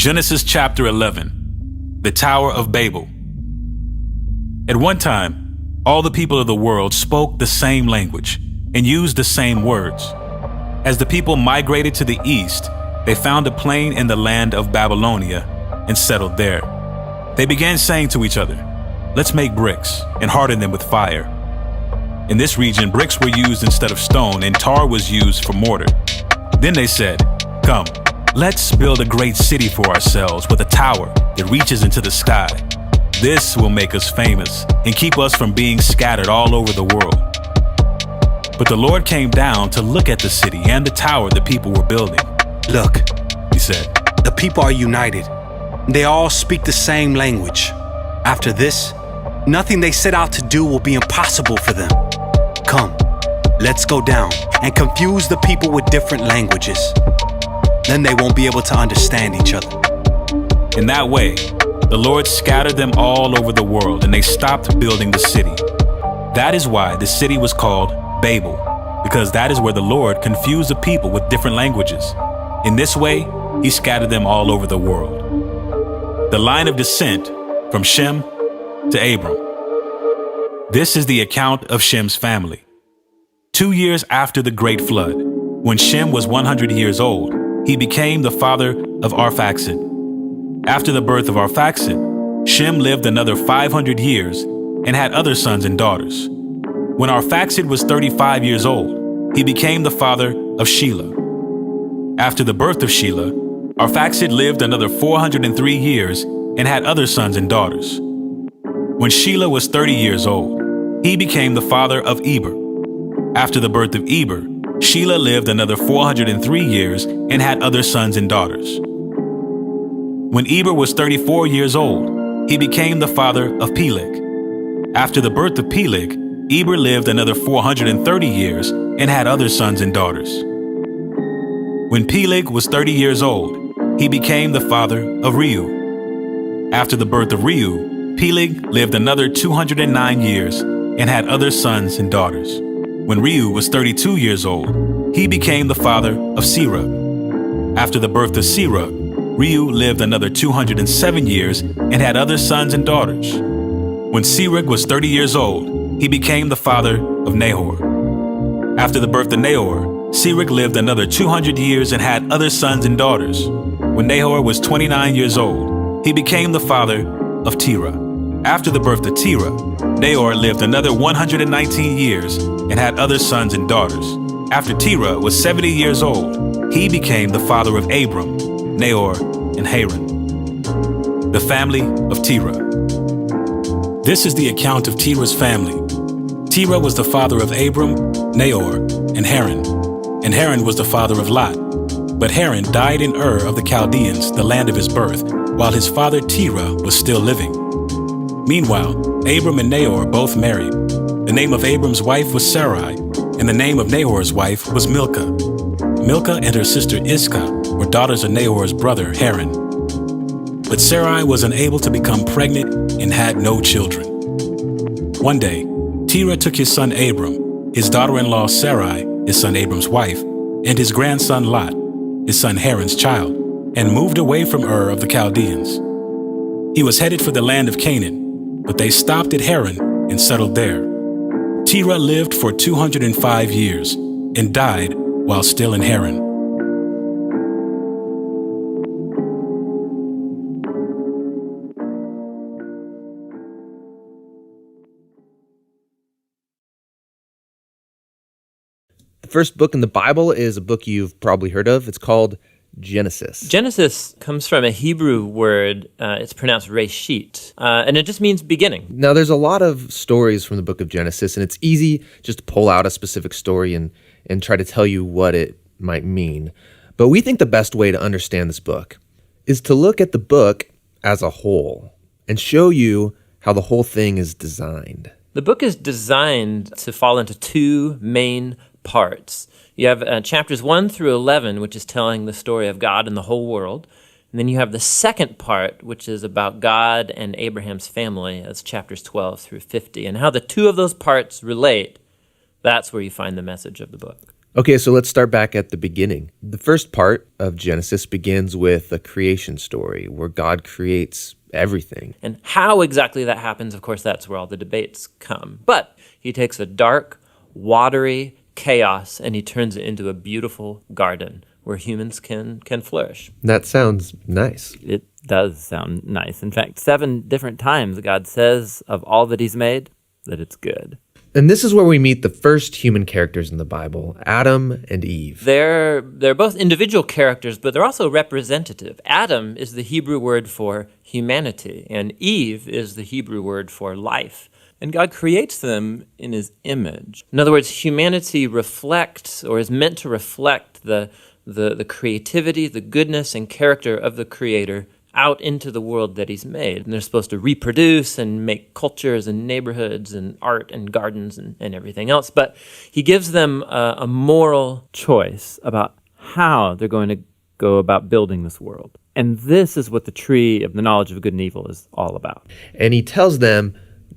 Genesis chapter 11, the Tower of Babel. At one time, all the people of the world spoke the same language and used the same words. As the people migrated to the east, they found a plain in the land of Babylonia and settled there. They began saying to each other, "Let's make bricks and harden them with fire." In this region, bricks were used instead of stone, and tar was used for mortar. Then they said, "Come, let's build a great city for ourselves with a tower that reaches into the sky. This will make us famous and keep us from being scattered all over the world." But the Lord came down to look at the city and the tower the people were building. "Look," He said, "the people are united. They all speak the same language. After this, nothing they set out to do will be impossible for them. Come, let's go down and confuse the people with different languages. Then they won't be able to understand each other." In that way, the Lord scattered them all over the world, and they stopped building the city. That is why the city was called Babel, because that is where the Lord confused the people with different languages. In this way, He scattered them all over the world. The line of descent from Shem to Abram. This is the account of Shem's family. 2 years after the great flood, when Shem was 100 years old, he became the father of Arphaxad. After the birth of Arphaxad, Shem lived another 500 years and had other sons and daughters. When Arphaxad was 35 years old, he became the father of Shelah. After the birth of Shelah, Arphaxad lived another 403 years and had other sons and daughters. When Shelah was 30 years old, he became the father of Eber. After the birth of Eber, Shelah lived another 403 years and had other sons and daughters. When Eber was 34 years old, he became the father of Peleg. After the birth of Peleg, Eber lived another 430 years and had other sons and daughters. When Peleg was 30 years old, he became the father of Reu. After the birth of Reu, Peleg lived another 209 years and had other sons and daughters. When Reu was 32 years old, he became the father of Serug. After the birth of Serug, Reu lived another 207 years and had other sons and daughters. When Serug was 30 years old, he became the father of Nahor. After the birth of Nahor, Serug lived another 200 years and had other sons and daughters. When Nahor was 29 years old, he became the father of Terah. After the birth of Terah, Nahor lived another 119 years and had other sons and daughters. After Terah was 70 years old, he became the father of Abram, Nahor, and Haran. The family of Terah. This is the account of Terah's family. Terah was the father of Abram, Nahor, and Haran. And Haran was the father of Lot. But Haran died in Ur of the Chaldeans, the land of his birth, while his father Terah was still living. Meanwhile, Abram and Nahor both married. The name of Abram's wife was Sarai, and the name of Nahor's wife was Milcah. Milcah and her sister Iscah were daughters of Nahor's brother Haran. But Sarai was unable to become pregnant and had no children. One day, Terah took his son Abram, his daughter-in-law Sarai, his son Abram's wife, and his grandson Lot, his son Haran's child, and moved away from Ur of the Chaldeans. He was headed for the land of Canaan, but they stopped at Haran and settled there. Terah lived for 205 years and died while still in Haran. The first book in the Bible is a book you've probably heard of. It's called Genesis. Genesis comes from a Hebrew word. It's pronounced reshit, and it just means beginning. Now, there's a lot of stories from the book of Genesis, and it's easy just to pull out a specific story and try to tell you what it might mean. But we think the best way to understand this book is to look at the book as a whole and show you how the whole thing is designed. The book is designed to fall into two main parts. You have chapters 1 through 11, which is telling the story of God and the whole world. And then you have the second part, which is about God and Abraham's family, as chapters 12 through 50. And how the two of those parts relate, that's where you find the message of the book. Okay, so let's start back at the beginning. The first part of Genesis begins with a creation story where God creates everything. And how exactly that happens, of course, that's where all the debates come. But he takes a dark, watery chaos and he turns it into a beautiful garden where humans can flourish. That sounds nice. It does sound nice. In fact, 7 different times God says of all that he's made that it's good. And this is where we meet the first human characters in the Bible, Adam and Eve. They're both individual characters, but they're also representative. Adam is the Hebrew word for humanity, and Eve is the Hebrew word for life. And God creates them in his image. In other words, humanity reflects, or is meant to reflect, the creativity, the goodness, and character of the Creator out into the world that he's made. And they're supposed to reproduce and make cultures and neighborhoods and art and gardens and everything else. But he gives them a moral choice about how they're going to go about building this world. And this is what the tree of the knowledge of good and evil is all about. And he tells them,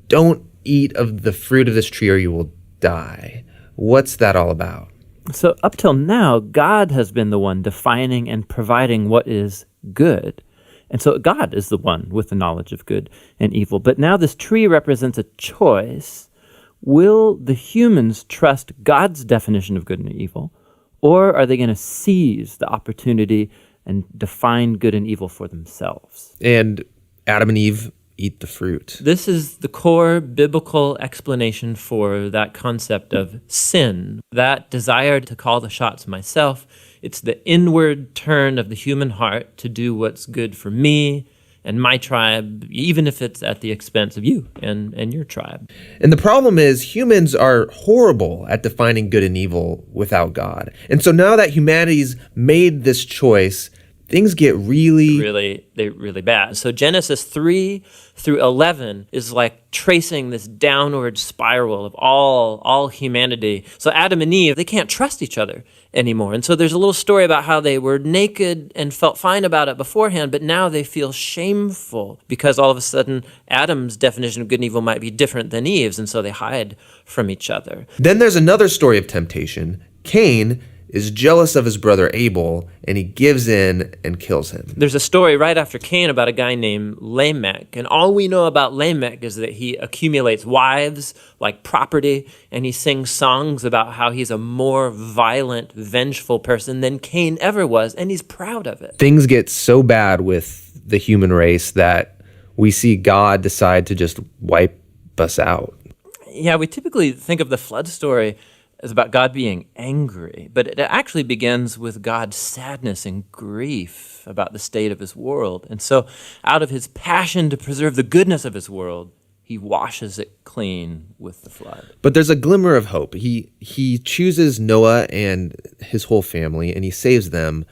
don't eat of the fruit of this tree or you will die. What's that all about? So up till now, God has been the one defining and providing what is good. And so God is the one with the knowledge of good and evil. But now this tree represents a choice. Will the humans trust God's definition of good and evil, or are they going to seize the opportunity and define good and evil for themselves? And Adam and Eve eat the fruit. This is the core biblical explanation for that concept of sin, that desire to call the shots myself. It's the inward turn of the human heart to do what's good for me and my tribe, even if it's at the expense of you and your tribe. And the problem is humans are horrible at defining good and evil without God. And so now that humanity's made this choice, things get really bad. So Genesis 3 through 11 is like tracing this downward spiral of all humanity. So Adam and Eve, they can't trust each other anymore. And so there's a little story about how they were naked and felt fine about it beforehand, but now they feel shameful because all of a sudden Adam's definition of good and evil might be different than Eve's, and so they hide from each other. Then there's another story of temptation. Cain is jealous of his brother Abel, and he gives in and kills him. There's a story right after Cain about a guy named Lamech, and all we know about Lamech is that he accumulates wives like property, and he sings songs about how he's a more violent, vengeful person than Cain ever was, and he's proud of it. Things get so bad with the human race that we see God decide to just wipe us out. Yeah, we typically think of the flood story is about God being angry, but it actually begins with God's sadness and grief about the state of his world. And so out of his passion to preserve the goodness of his world, he washes it clean with the flood. But there's a glimmer of hope. He chooses Noah and his whole family, and he saves them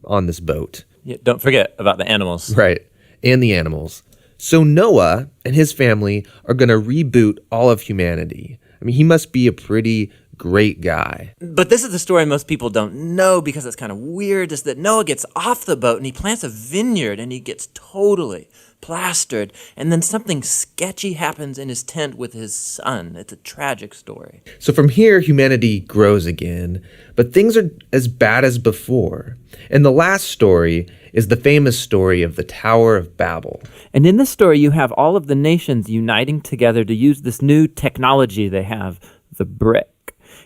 on this boat. Yeah, don't forget about the animals. Right, and the animals. So Noah and his family are going to reboot all of humanity. I mean, he must be a pretty great guy. But this is the story most people don't know because it's kind of weird, is that Noah gets off the boat and he plants a vineyard and he gets totally plastered, and then something sketchy happens in his tent with his son. It's a tragic story. So from here, humanity grows again, but things are as bad as before. And the last story is the famous story of the Tower of Babel. And in this story, you have all of the nations uniting together to use this new technology they have, the brick.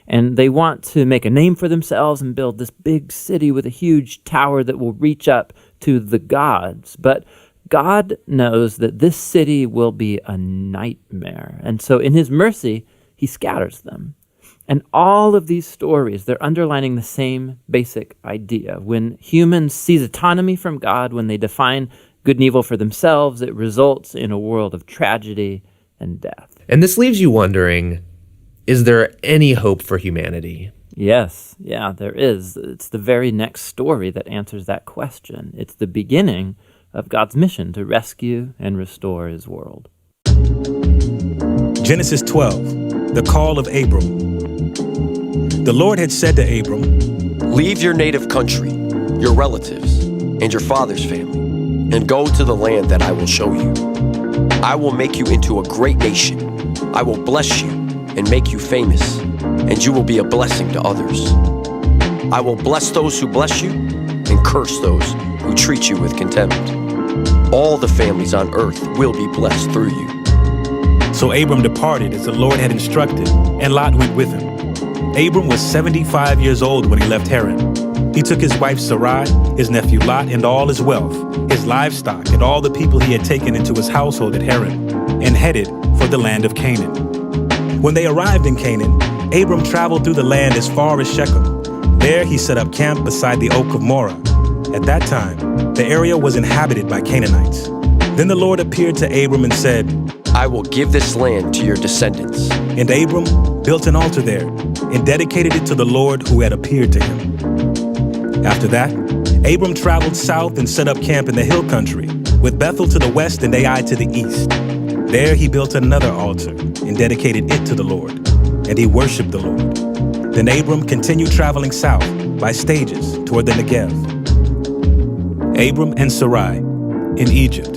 And they want to make a name for themselves and build this big city with a huge tower that will reach up to the gods. But God knows that this city will be a nightmare. And so in his mercy, he scatters them. And all of these stories, they're underlining the same basic idea. When humans seize autonomy from God, when they define good and evil for themselves, it results in a world of tragedy and death. And this leaves you wondering, is there any hope for humanity? Yes, yeah, there is. It's the very next story that answers that question. It's the beginning of God's mission to rescue and restore his world. Genesis 12, the call of Abram. The Lord had said to Abram, "Leave your native country, your relatives, and your father's family, and go to the land that I will show you. I will make you into a great nation. I will bless you and make you famous, and you will be a blessing to others. I will bless those who bless you and curse those who treat you with contempt. All the families on earth will be blessed through you. So Abram departed as the Lord had instructed, and Lot went with him. Abram was 75 years old when he left Haran. He took his wife Sarai, his nephew Lot, and all his wealth, his livestock, and all the people he had taken into his household at Haran, and headed for the land of Canaan. When they arrived in Canaan, Abram traveled through the land as far as Shechem. There he set up camp beside the oak of Moreh. At that time, the area was inhabited by Canaanites. Then the Lord appeared to Abram and said, I will give this land to your descendants. And Abram built an altar there and dedicated it to the Lord who had appeared to him. After that, Abram traveled south and set up camp in the hill country, with Bethel to the west and Ai to the east. There he built another altar and dedicated it to the Lord, and he worshiped the Lord. Then Abram continued traveling south by stages toward the Negev. Abram and Sarai in Egypt.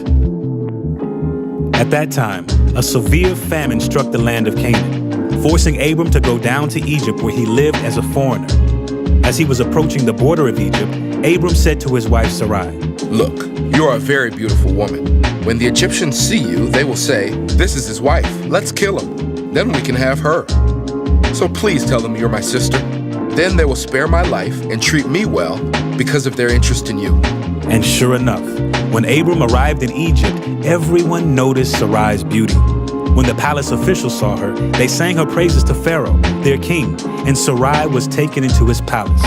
At that time, a severe famine struck the land of Canaan, forcing Abram to go down to Egypt where he lived as a foreigner. As he was approaching the border of Egypt, Abram said to his wife Sarai, Look, you are a very beautiful woman. When the Egyptians see you, they will say, This is his wife. Let's kill him. Then we can have her. So please tell them you're my sister. Then they will spare my life and treat me well because of their interest in you. And sure enough, when Abram arrived in Egypt, everyone noticed Sarai's beauty. When the palace officials saw her, they sang her praises to Pharaoh, their king, and Sarai was taken into his palace.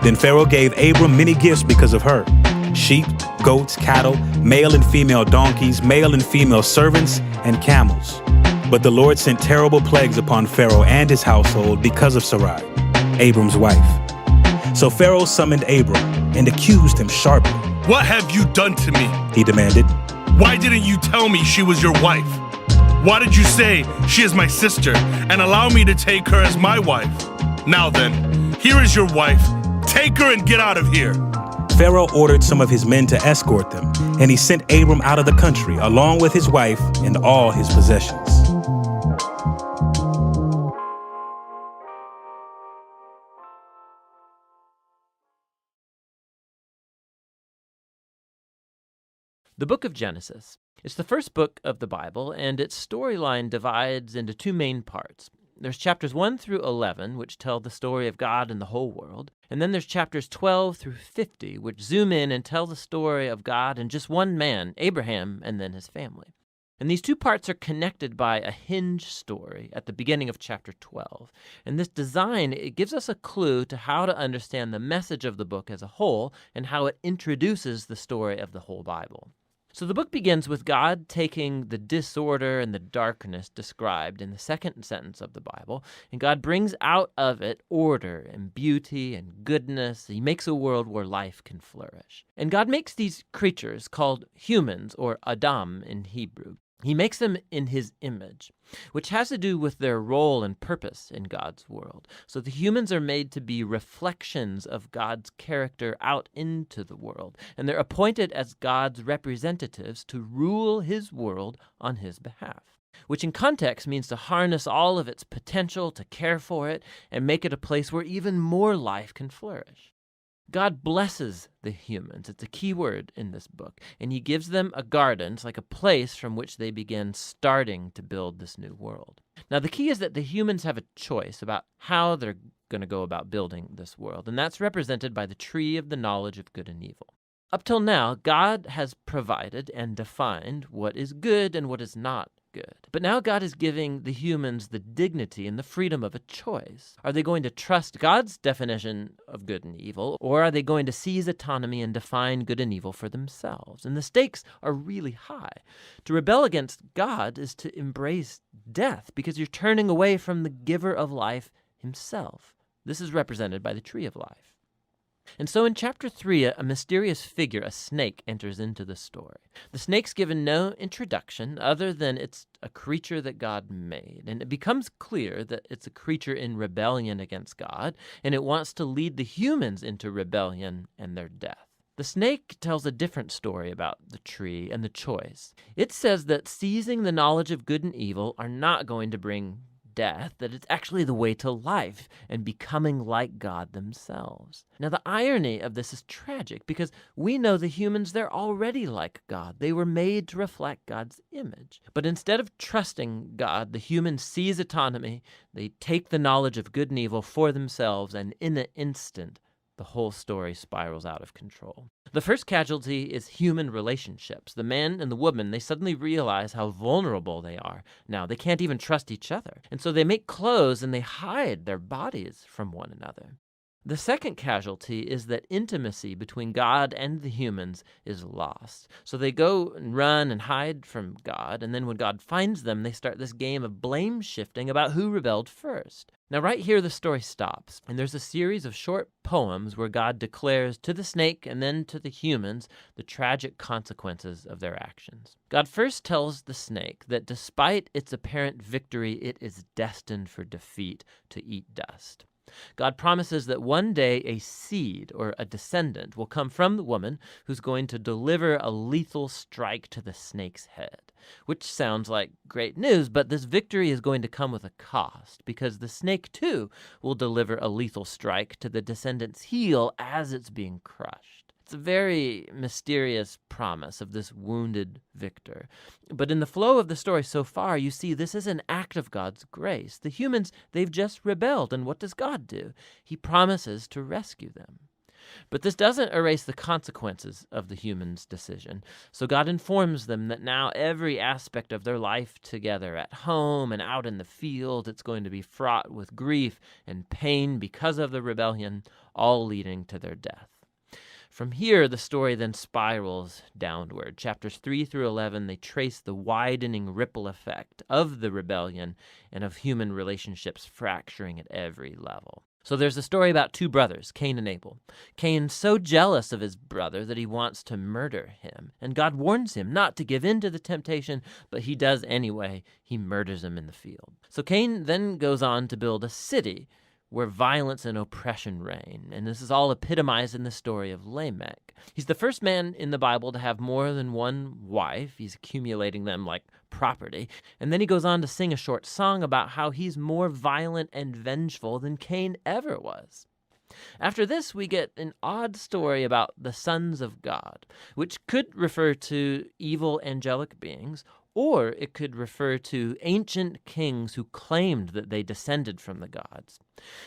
Then Pharaoh gave Abram many gifts because of her: sheep, goats, cattle, male and female donkeys, male and female servants, and camels. But the Lord sent terrible plagues upon Pharaoh and his household because of Sarai, Abram's wife. So Pharaoh summoned Abram and accused him sharply. What have you done to me? He demanded. Why didn't you tell me she was your wife? Why did you say she is my sister and allow me to take her as my wife? Now then, here is your wife. Take her and get out of here. Pharaoh ordered some of his men to escort them, and he sent Abram out of the country along with his wife and all his possessions. The book of Genesis. It's the first book of the Bible, and its storyline divides into two main parts. There's chapters 1 through 11, which tell the story of God and the whole world. And then there's chapters 12 through 50, which zoom in and tell the story of God and just one man, Abraham, and then his family. And these two parts are connected by a hinge story at the beginning of chapter 12. And this design, it gives us a clue to how to understand the message of the book as a whole and how it introduces the story of the whole Bible. So the book begins with God taking the disorder and the darkness described in the second sentence of the Bible, and God brings out of it order and beauty and goodness. He makes a world where life can flourish. And God makes these creatures called humans, or Adam in Hebrew. He makes them in his image, which has to do with their role and purpose in God's world. So the humans are made to be reflections of God's character out into the world, and they're appointed as God's representatives to rule his world on his behalf, which in context means to harness all of its potential, to care for it, and make it a place where even more life can flourish. God blesses the humans. It's a key word in this book. And he gives them a garden. It's like a place from which they begin starting to build this new world. Now, the key is that the humans have a choice about how they're going to go about building this world. And that's represented by the tree of the knowledge of good and evil. Up till now, God has provided and defined what is good and what is not good. But now God is giving the humans the dignity and the freedom of a choice. Are they going to trust God's definition of good and evil, or are they going to seize autonomy and define good and evil for themselves? And the stakes are really high. To rebel against God is to embrace death, because you're turning away from the giver of life himself. This is represented by the tree of life. And so in chapter 3, a mysterious figure, a snake, enters into the story. The snake's given no introduction other than it's a creature that God made. And it becomes clear that it's a creature in rebellion against God, and it wants to lead the humans into rebellion and their death. The snake tells a different story about the tree and the choice. It says that seizing the knowledge of good and evil are not going to bring death, that it's actually the way to life and becoming like God themselves. Now, the irony of this is tragic because we know the humans, they're already like God. They were made to reflect God's image. But instead of trusting God, the humans seize autonomy, they take the knowledge of good and evil for themselves, and in an instant, the whole story spirals out of control. The first casualty is human relationships. The man and the woman, they suddenly realize how vulnerable they are. Now, they can't even trust each other. And so they make clothes and they hide their bodies from one another. The second casualty is that intimacy between God and the humans is lost. So they go and run and hide from God, and then when God finds them, they start this game of blame shifting about who rebelled first. Now, right here, the story stops, and there's a series of short poems where God declares to the snake and then to the humans the tragic consequences of their actions. God first tells the snake that despite its apparent victory, it is destined for defeat, to eat dust. God promises that one day a seed or a descendant will come from the woman who's going to deliver a lethal strike to the snake's head, which sounds like great news, but this victory is going to come with a cost because the snake too will deliver a lethal strike to the descendant's heel as it's being crushed. It's a very mysterious promise of this wounded victor. But in the flow of the story so far, you see this is an act of God's grace. The humans, they've just rebelled, and what does God do? He promises to rescue them. But this doesn't erase the consequences of the humans' decision. So God informs them that now every aspect of their life together, at home and out in the field, it's going to be fraught with grief and pain because of the rebellion, all leading to their death. From here, the story then spirals downward. Chapters 3 through 11, they trace the widening ripple effect of the rebellion and of human relationships fracturing at every level. So there's a story about two brothers, Cain and Abel. Cain's so jealous of his brother that he wants to murder him. And God warns him not to give in to the temptation, but he does anyway. He murders him in the field. So Cain then goes on to build a city where violence and oppression reign. And this is all epitomized in the story of Lamech. He's the first man in the Bible to have more than one wife. He's accumulating them like property. And then he goes on to sing a short song about how he's more violent and vengeful than Cain ever was. After this, we get an odd story about the sons of God, which could refer to evil angelic beings, or it could refer to ancient kings who claimed that they descended from the gods.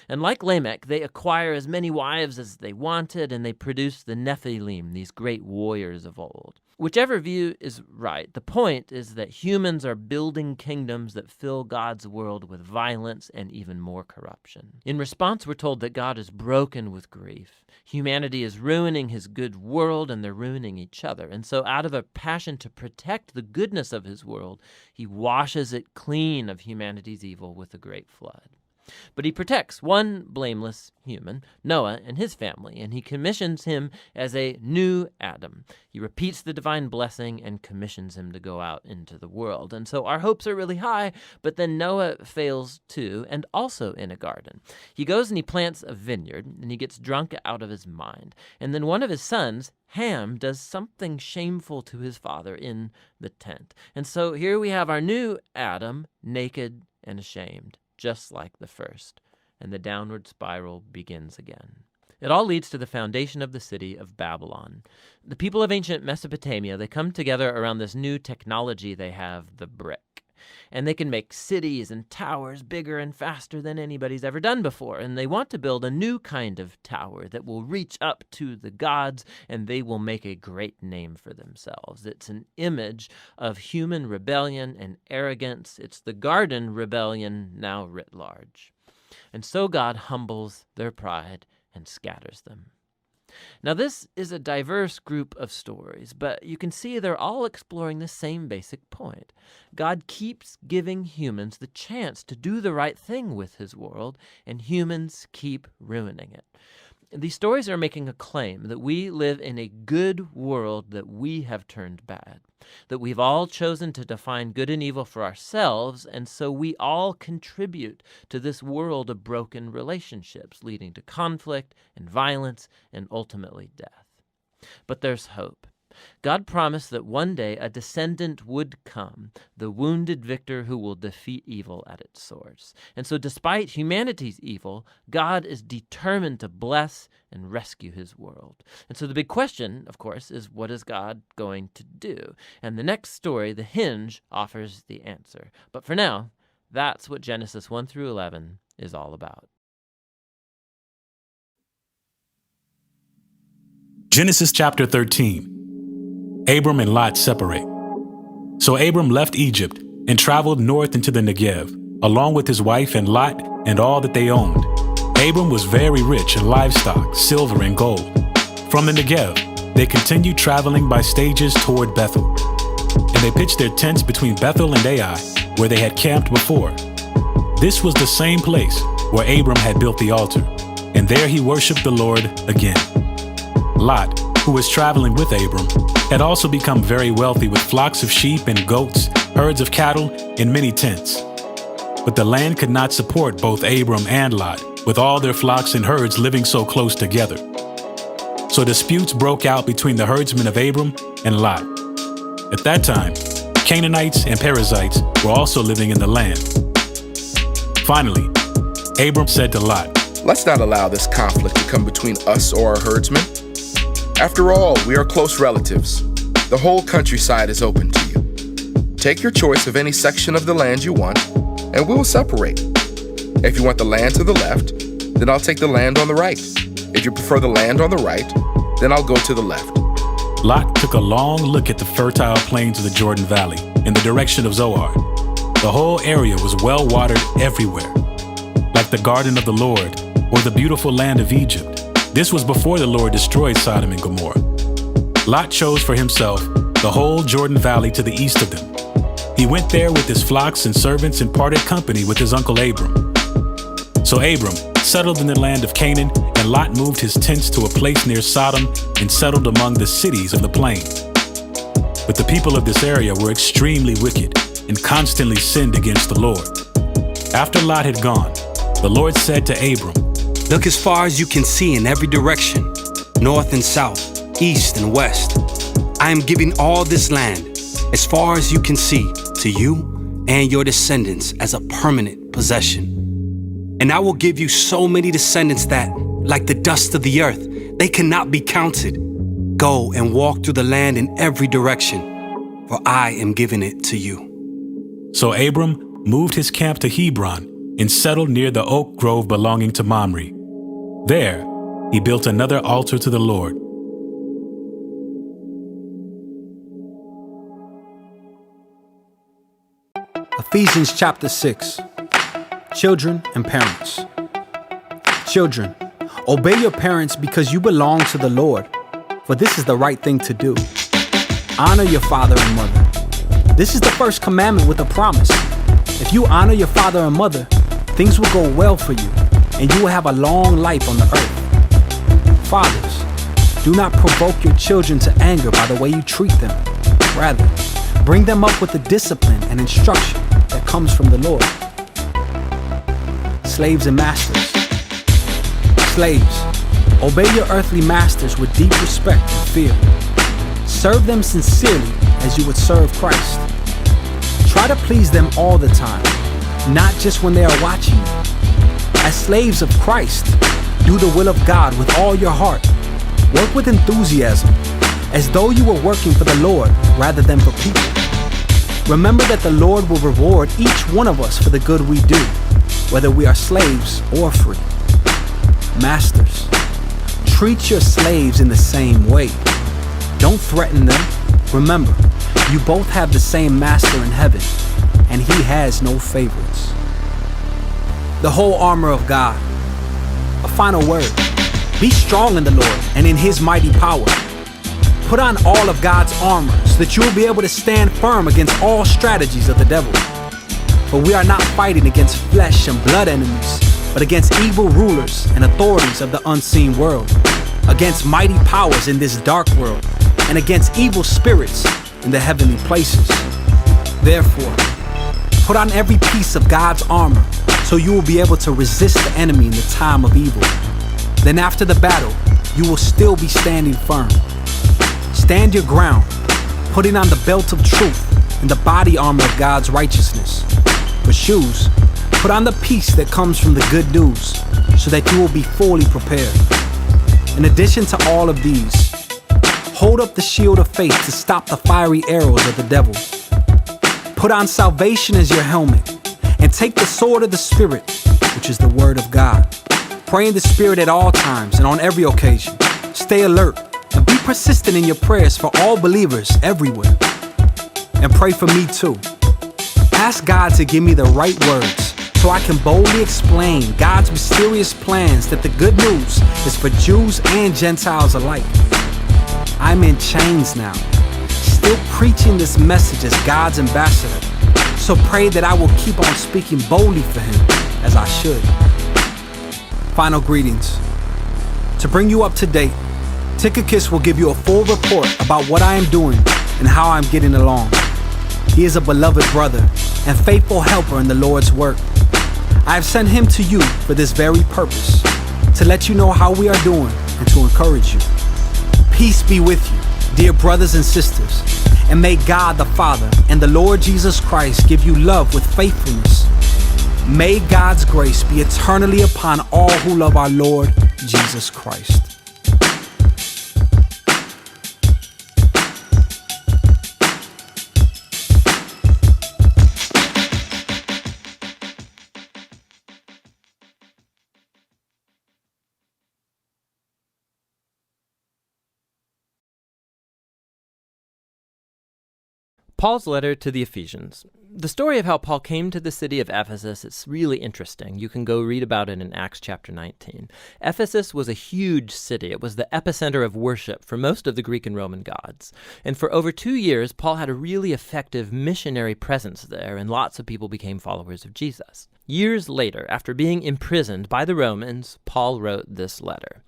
And like Lamech, they acquire as many wives as they wanted, and they produce the Nephilim, these great warriors of old. Whichever view is right, the point is that humans are building kingdoms that fill God's world with violence and even more corruption. In response, we're told that God is broken with grief. Humanity is ruining his good world, and they're ruining each other. And so out of a passion to protect the goodness of his world, he washes it clean of humanity's evil with a great flood. But he protects one blameless human, Noah, and his family, and he commissions him as a new Adam. He repeats the divine blessing and commissions him to go out into the world. And so our hopes are really high, but then Noah fails too, and also in a garden. He goes and he plants a vineyard, and he gets drunk out of his mind. And then one of his sons, Ham, does something shameful to his father in the tent. And so here we have our new Adam, naked and ashamed, just like the first, and the downward spiral begins again. It all leads to the foundation of the city of Babylon. The people of ancient Mesopotamia, they come together around this new technology they have, the brick. And they can make cities and towers bigger and faster than anybody's ever done before. And they want to build a new kind of tower that will reach up to the gods, and they will make a great name for themselves. It's an image of human rebellion and arrogance. It's the garden rebellion now writ large. And so God humbles their pride and scatters them. Now, this is a diverse group of stories, but you can see they're all exploring the same basic point. God keeps giving humans the chance to do the right thing with his world, and humans keep ruining it. These stories are making a claim that we live in a good world that we have turned bad, that we've all chosen to define good and evil for ourselves, and so we all contribute to this world of broken relationships, leading to conflict and violence and ultimately death. But there's hope. God promised that one day a descendant would come, the wounded victor who will defeat evil at its source. And so despite humanity's evil, God is determined to bless and rescue his world. And so the big question, of course, is what is God going to do? And the next story, The Hinge, offers the answer. But for now, that's what Genesis 1 through 11 is all about. Genesis chapter 13. Abram and Lot separate. So Abram left Egypt and traveled north into the Negev, along with his wife and Lot and all that they owned. Abram was very rich in livestock, silver, and gold. From the Negev, they continued traveling by stages toward Bethel. And they pitched their tents between Bethel and Ai, where they had camped before. This was the same place where Abram had built the altar, and there he worshiped the Lord again. Lot, who was traveling with Abram, had also become very wealthy with flocks of sheep and goats, herds of cattle, and many tents. But the land could not support both Abram and Lot, with all their flocks and herds living so close together. So disputes broke out between the herdsmen of Abram and Lot. At that time, Canaanites and Perizzites were also living in the land. Finally, Abram said to Lot, Let's not allow this conflict to come between us or our herdsmen. After all, we are close relatives. The whole countryside is open to you. Take your choice of any section of the land you want, and we will separate. If you want the land to the left, then I'll take the land on the right. If you prefer the land on the right, then I'll go to the left. Lot took a long look at the fertile plains of the Jordan Valley in the direction of Zoar. The whole area was well watered everywhere, like the garden of the Lord or the beautiful land of Egypt. This was before the Lord destroyed Sodom and Gomorrah. Lot chose for himself the whole Jordan Valley to the east of them. He went there with his flocks and servants and parted company with his uncle Abram. So Abram settled in the land of Canaan, and Lot moved his tents to a place near Sodom and settled among the cities of the plain. But the people of this area were extremely wicked and constantly sinned against the Lord. After Lot had gone, the Lord said to Abram, Look as far as you can see in every direction, north and south, east and west. I am giving all this land, as far as you can see, to you and your descendants as a permanent possession. And I will give you so many descendants that, like the dust of the earth, they cannot be counted. Go and walk through the land in every direction, for I am giving it to you. So Abram moved his camp to Hebron and settled near the oak grove belonging to Mamre. There, he built another altar to the Lord. Ephesians chapter 6. Children and parents. Children, obey your parents because you belong to the Lord, for this is the right thing to do. Honor your father and mother. This is the first commandment with a promise. If you honor your father and mother, things will go well for you, and you will have a long life on the earth. Fathers, do not provoke your children to anger by the way you treat them. Rather, bring them up with the discipline and instruction that comes from the Lord. Slaves and masters. Slaves, obey your earthly masters with deep respect and fear. Serve them sincerely as you would serve Christ. Try to please them all the time, not just when they are watching you. As slaves of Christ, do the will of God with all your heart. Work with enthusiasm, as though you were working for the Lord rather than for people. Remember that the Lord will reward each one of us for the good we do, whether we are slaves or free. Masters, treat your slaves in the same way. Don't threaten them. Remember, you both have the same master in heaven, and he has no favorites. The whole armor of God. A final word. Be strong in the Lord and in his mighty power. Put on all of God's armor so that you will be able to stand firm against all strategies of the devil. For we are not fighting against flesh and blood enemies, but against evil rulers and authorities of the unseen world, against mighty powers in this dark world, and against evil spirits in the heavenly places. Therefore, put on every piece of God's armor so you will be able to resist the enemy in the time of evil. Then after the battle, you will still be standing firm. Stand your ground, putting on the belt of truth and the body armor of God's righteousness. For shoes, put on the peace that comes from the good news, so that you will be fully prepared. In addition to all of these, hold up the shield of faith to stop the fiery arrows of the devil. Put on salvation as your helmet, and take the sword of the Spirit, which is the word of God. Pray in the Spirit at all times and on every occasion. Stay alert and be persistent in your prayers for all believers everywhere. And pray for me too. Ask God to give me the right words so I can boldly explain God's mysterious plans, that the good news is for Jews and Gentiles alike. I'm in chains now, still preaching this message as God's ambassador. So pray that I will keep on speaking boldly for him as I should. Final greetings. To bring you up to date, Tychicus will give you a full report about what I am doing and how I'm getting along. He is a beloved brother and faithful helper in the Lord's work. I have sent him to you for this very purpose, to let you know how we are doing and to encourage you. Peace be with you, dear brothers and sisters, and may God the Father and the Lord Jesus Christ give you love with faithfulness. May God's grace be eternally upon all who love our Lord Jesus Christ. Paul's letter to the Ephesians. The story of how Paul came to the city of Ephesus is really interesting. You can go read about it in Acts chapter 19. Ephesus was a huge city. It was the epicenter of worship for most of the Greek and Roman gods. And for over 2 years, Paul had a really effective missionary presence there, and lots of people became followers of Jesus. Years later, after being imprisoned by the Romans, Paul wrote this letter.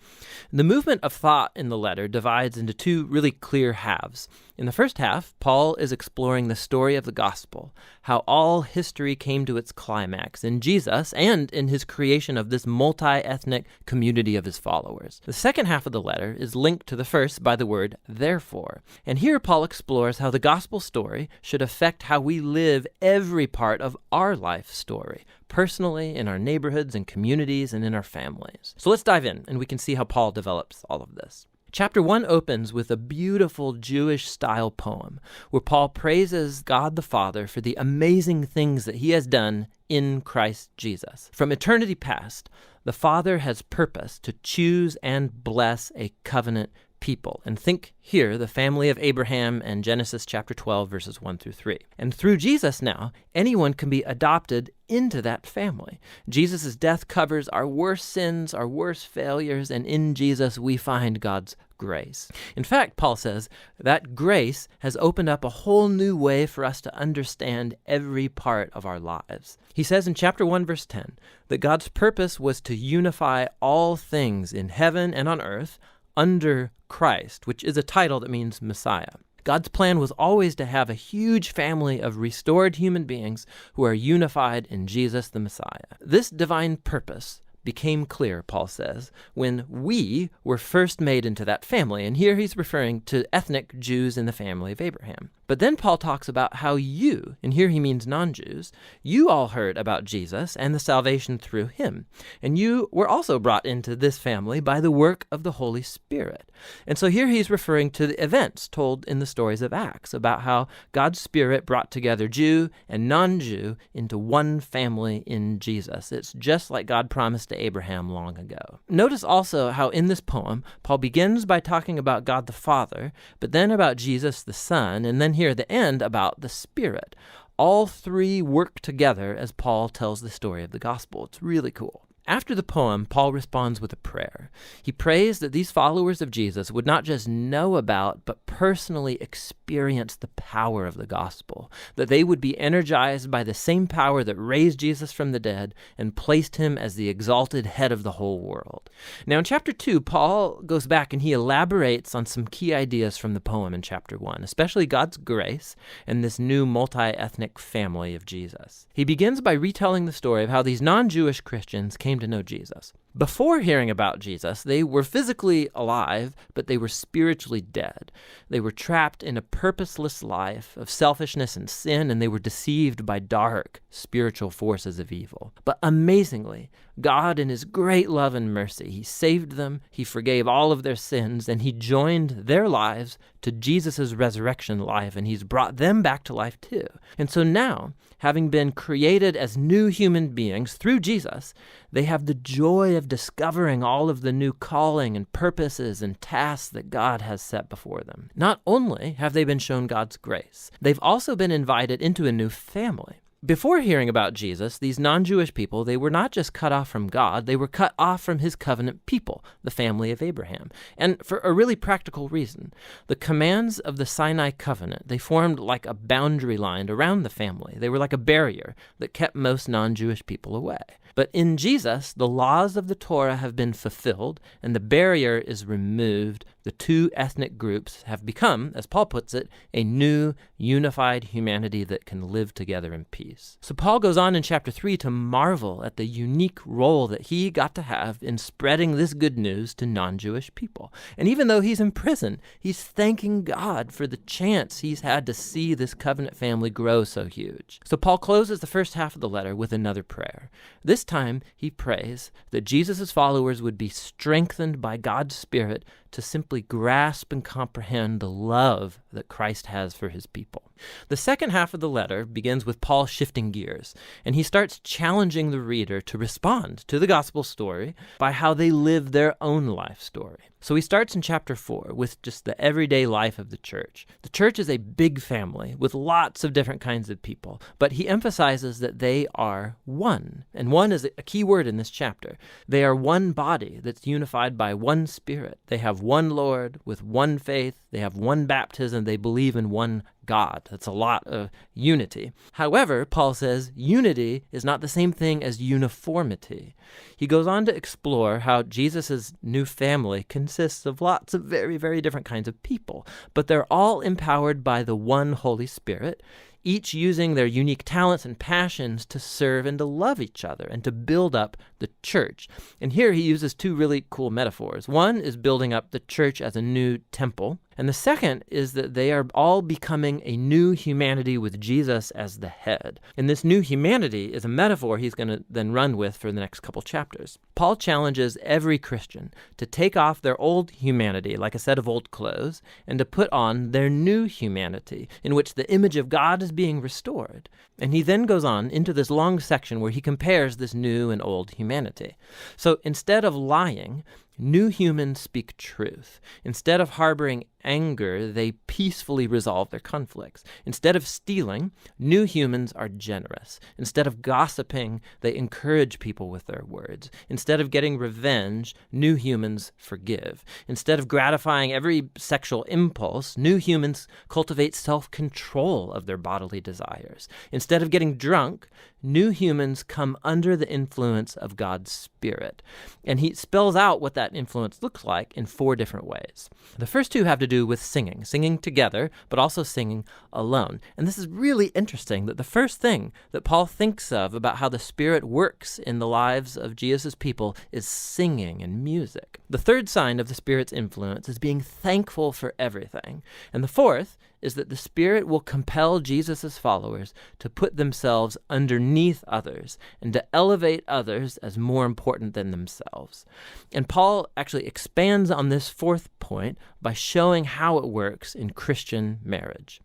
The movement of thought in the letter divides into two really clear halves. In the first half, Paul is exploring the story of the gospel, how all history came to its climax in Jesus and in his creation of this multi-ethnic community of his followers. The second half of the letter is linked to the first by the word therefore. And here Paul explores how the gospel story should affect how we live every part of our life story, personally, in our neighborhoods and communities, and in our families. So let's dive in, and we can see how Paul develops all of this. Chapter 1 opens with a beautiful Jewish-style poem where Paul praises God the Father for the amazing things that he has done in Christ Jesus. From eternity past, the Father has purposed to choose and bless a covenant people. And think here, the family of Abraham and Genesis chapter 12, verses 1 through 3. And through Jesus now, anyone can be adopted into that family. Jesus' death covers our worst sins, our worst failures, and in Jesus we find God's grace. In fact, Paul says that grace has opened up a whole new way for us to understand every part of our lives. He says in chapter 1, verse 10, that God's purpose was to unify all things in heaven and on earth under Christ, which is a title that means Messiah. God's plan was always to have a huge family of restored human beings who are unified in Jesus the Messiah. This divine purpose became clear, Paul says, when we were first made into that family. And here he's referring to ethnic Jews in the family of Abraham. But then Paul talks about how you, and here he means non-Jews, you all heard about Jesus and the salvation through him. And you were also brought into this family by the work of the Holy Spirit. And so here he's referring to the events told in the stories of Acts about how God's Spirit brought together Jew and non-Jew into one family in Jesus. It's just like God promised to Abraham long ago. Notice also how in this poem, Paul begins by talking about God the Father, but then about Jesus the Son, and then here at the end about the Spirit. All three work together as Paul tells the story of the gospel. It's really cool. After the poem, Paul responds with a prayer. He prays that these followers of Jesus would not just know about, but personally experience the power of the gospel, that they would be energized by the same power that raised Jesus from the dead and placed him as the exalted head of the whole world. Now in chapter 2, Paul goes back and he elaborates on some key ideas from the poem in chapter 1, especially God's grace and this new multi-ethnic family of Jesus. He begins by retelling the story of how these non-Jewish Christians came to know Jesus. Before hearing about Jesus, they were physically alive, but they were spiritually dead. They were trapped in a purposeless life of selfishness and sin, and they were deceived by dark spiritual forces of evil. But amazingly, God, in his great love and mercy, he saved them, he forgave all of their sins, and he joined their lives to Jesus' resurrection life, and he's brought them back to life too. And so now, having been created as new human beings through Jesus, they have the joy of discovering all of the new calling and purposes and tasks that God has set before them. Not only have they been shown God's grace, they've also been invited into a new family. Before hearing about Jesus, these non-Jewish people, they were not just cut off from God, they were cut off from his covenant people, the family of Abraham. And for a really practical reason. The commands of the Sinai covenant, they formed like a boundary line around the family. They were like a barrier that kept most non-Jewish people away. But in Jesus, the laws of the Torah have been fulfilled, and the barrier is removed. The two ethnic groups have become, as Paul puts it, a new, unified humanity that can live together in peace. So Paul goes on in chapter 3 to marvel at the unique role that he got to have in spreading this good news to non-Jewish people. And even though he's in prison, he's thanking God for the chance he's had to see this covenant family grow so huge. So Paul closes the first half of the letter with another prayer. This time, he prays that Jesus' followers would be strengthened by God's Spirit to simply grasp and comprehend the love that Christ has for his people. The second half of the letter begins with Paul shifting gears, and he starts challenging the reader to respond to the gospel story by how they live their own life story. So he starts in chapter 4 with just the everyday life of the church. The church is a big family with lots of different kinds of people, but he emphasizes that they are one. And one is a key word in this chapter. They are one body that's unified by one Spirit. They have one Lord with one faith. They have one baptism. They believe in one God. That's a lot of unity. However, Paul says unity is not the same thing as uniformity. He goes on to explore how Jesus' new family consists of lots of very, very different kinds of people, but they're all empowered by the one Holy Spirit, each using their unique talents and passions to serve and to love each other and to build up the church. And here he uses two really cool metaphors. One is building up the church as a new temple, and the second is that they are all becoming a new humanity with Jesus as the head. And this new humanity is a metaphor he's going to then run with for the next couple chapters. Paul challenges every Christian to take off their old humanity, like a set of old clothes, and to put on their new humanity, in which the image of God is being restored. And he then goes on into this long section where he compares this new and old humanity. So instead of lying, new humans speak truth. Instead of harboring anger, they peacefully resolve their conflicts. Instead of stealing, new humans are generous. Instead of gossiping, they encourage people with their words. Instead of getting revenge, new humans forgive. Instead of gratifying every sexual impulse, new humans cultivate self-control of their bodily desires. Instead of getting drunk, new humans come under the influence of God's Spirit. And he spells out what that influence looks like in 4 different ways. The first 2 have to do with singing together, but also singing alone. And this is really interesting that the first thing that Paul thinks of about how the Spirit works in the lives of Jesus' people is singing and music. The third sign of the Spirit's influence is being thankful for everything. And the fourth is that the Spirit will compel Jesus' followers to put themselves underneath others and to elevate others as more important than themselves. And Paul actually expands on this fourth point by showing how it works in Christian marriage.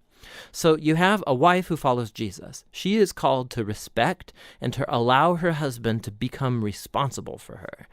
So you have a wife who follows Jesus. She is called to respect and to allow her husband to become responsible for her.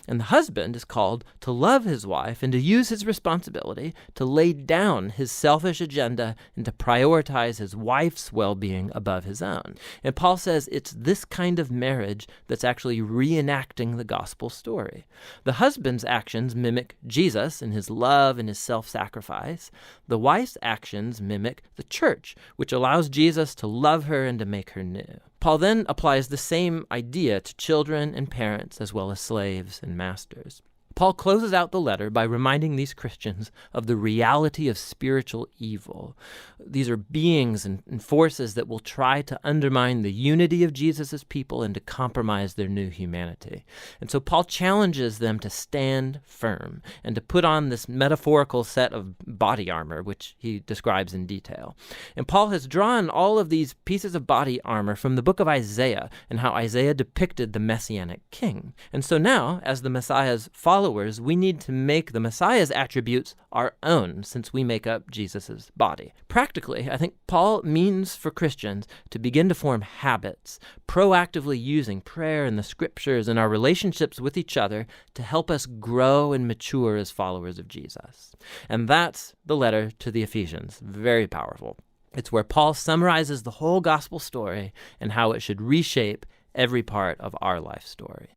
And the husband is called to love his wife and to use his responsibility to lay down his selfish agenda and to prioritize his wife's well-being above his own. And Paul says it's this kind of marriage that's actually reenacting the gospel story. The husband's actions mimic Jesus in his love and his self-sacrifice. The wife's actions mimic the church, which allows Jesus to love her and to make her new. Paul then applies the same idea to children and parents as well as slaves and masters. Paul closes out the letter by reminding these Christians of the reality of spiritual evil. These are beings and forces that will try to undermine the unity of Jesus' people and to compromise their new humanity. And so Paul challenges them to stand firm and to put on this metaphorical set of body armor, which he describes in detail. And Paul has drawn all of these pieces of body armor from the book of Isaiah and how Isaiah depicted the Messianic king. And so now, as the Messiah's followers, we need to make the Messiah's attributes our own, since we make up Jesus' body. Practically, I think Paul means for Christians to begin to form habits, proactively using prayer and the scriptures and our relationships with each other to help us grow and mature as followers of Jesus. And that's the letter to the Ephesians. Very powerful. It's where Paul summarizes the whole gospel story and how it should reshape every part of our life story.